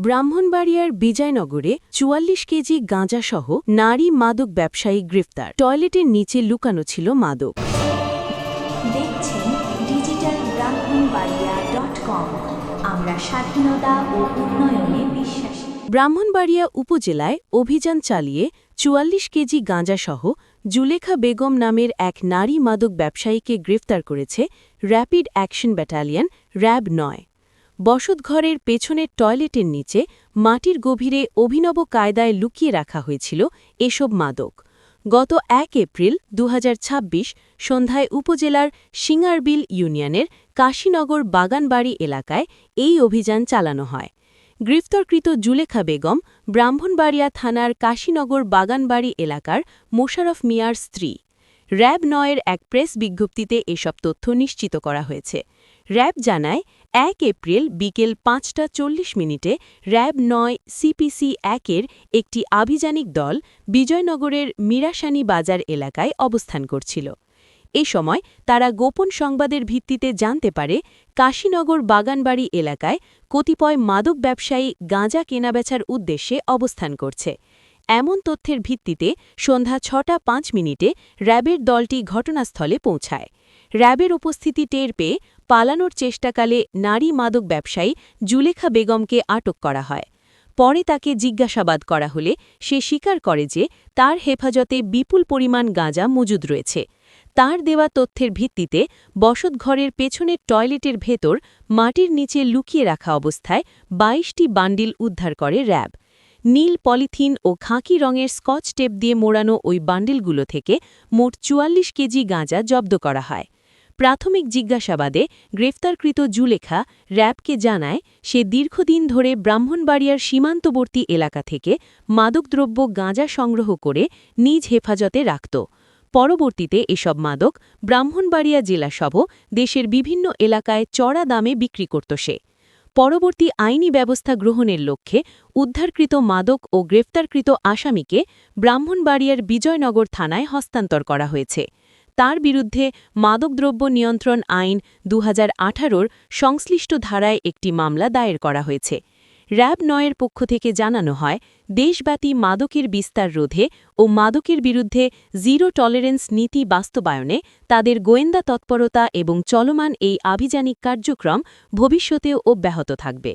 ব্রাহ্মণবাড়িয়ার বিজয়নগরে ৪৪ কেজি গাঁজাসহ নারী মাদক ব্যবসায়ী গ্রেফতার। টয়লেটের নিচে লুকানো ছিল মাদক। দেখছেন ডিজিটাল ব্রাহ্মণবাড়িয়া.com। আমরা স্বাধীনতা ও উন্নয়নে বিশ্বাসী। ব্রাহ্মণবাড়িয়া উপজেলায় অভিযান চালিয়ে ৪৪ কেজি গাঁজাসহ জুলেখা বেগম নামের এক নারী মাদক ব্যবসায়ীকে গ্রেফতার করেছে র্যাপিড অ্যাকশন ব্যাটালিয়ন র্যাব-৯। বসতঘরের পেছনের টয়লেটের নিচে মাটির গভীরে অভিনব কায়দায় লুকিয়ে রাখা হয়েছিল এসব মাদক। গত ১ এপ্রিল ২০২৬ সন্ধ্যায় উপজেলার সিঙ্গারবিল ইউনিয়নের কাশীনগর বাগানবাড়ি এলাকায় এই অভিযান চালানো হয়। গ্রেফতারকৃত জুলেখা বেগম ব্রাহ্মণবাড়িয়া থানার কাশীনগর বাগানবাড়ি এলাকার মোশাররফ মিয়ার স্ত্রী। র্যাব-৯-এর এক প্রেস বিজ্ঞপ্তিতে এসব তথ্য নিশ্চিত করা হয়েছে। র্যাব জানায়, ১ এপ্রিল বিকেল ৫টা ৪০ মিনিটে র্যাব-৯ সিপিসি-১-এর একটি আভিযানিক দল বিজয়নগরের মিরাসানি বাজার এলাকায় অবস্থান করছিল। এ সময় তারা গোপন সংবাদের ভিত্তিতে জানতে পারে কাশীনগর বাগানবাড়ি এলাকায় কতিপয় মাদক ব্যবসায়ী গাঁজা কেনাবেচার উদ্দেশ্যে অবস্থান করছে। এমন তথ্যের ভিত্তিতে সন্ধ্যা ৬টা ৫ মিনিটে র্যাবের দলটি ঘটনাস্থলে পৌঁছায়। র্যাবের উপস্থিতি টের পেয়ে পালানোর চেষ্টাকালে নারী মাদক ব্যবসায়ী জুলেখা বেগমকে আটক করা হয়। পরে তাকে জিজ্ঞাসাবাদ করা হলে সে স্বীকার করে যে তার হেফাজতে বিপুল পরিমাণ গাঁজা মজুদ রয়েছে। তার দেওয়া তথ্যের ভিত্তিতে বসতঘরের পেছনের টয়লেটের ভেতর মাটির নিচে লুকিয়ে রাখা অবস্থায় ২২টি বান্ডিল উদ্ধার করে র্যাব। নীল পলিথিন ও খাকি রঙের স্কচ টেপ দিয়ে মোড়ানো ওই বান্ডিলগুলো থেকে মোট ৪৪ কেজি গাঁজা জব্দ করা হয়। প্রাথমিক জিজ্ঞাসাবাদে গ্রেফতারকৃত জুলেখা র্যাবকে জানায়, সে দীর্ঘদিন ধরে ব্রাহ্মণবাড়িয়ার সীমান্তবর্তী এলাকা থেকে মাদকদ্রব্য গাঁজা সংগ্রহ করে নিজ হেফাজতে রাখত। পরবর্তীতে এসব মাদক ব্রাহ্মণবাড়িয়া জেলাসহ দেশের বিভিন্ন এলাকায় চড়া দামে বিক্রি করত সে। পরবর্তী আইনি ব্যবস্থা গ্রহণের লক্ষ্যে উদ্ধারকৃত মাদক ও গ্রেফতারকৃত আসামিকে ব্রাহ্মণবাড়িয়ার বিজয়নগর থানায় হস্তান্তর করা হয়েছে। তার বিরুদ্ধে মাদকদ্রব্য নিয়ন্ত্রণ আইন ২০১৮-র সংশ্লিষ্ট ধারায় একটি মামলা দায়ের করা হয়েছে। র্যাব-৯-এর পক্ষ থেকে জানানো হয়, দেশব্যাপী মাদকের বিস্তার রোধে ও মাদকের বিরুদ্ধে জিরো টলারেন্স নীতি বাস্তবায়নে তাদের গোয়েন্দা তৎপরতা এবং চলমান এই আভিযানিক কার্যক্রম ভবিষ্যতেও অব্যাহত থাকবে।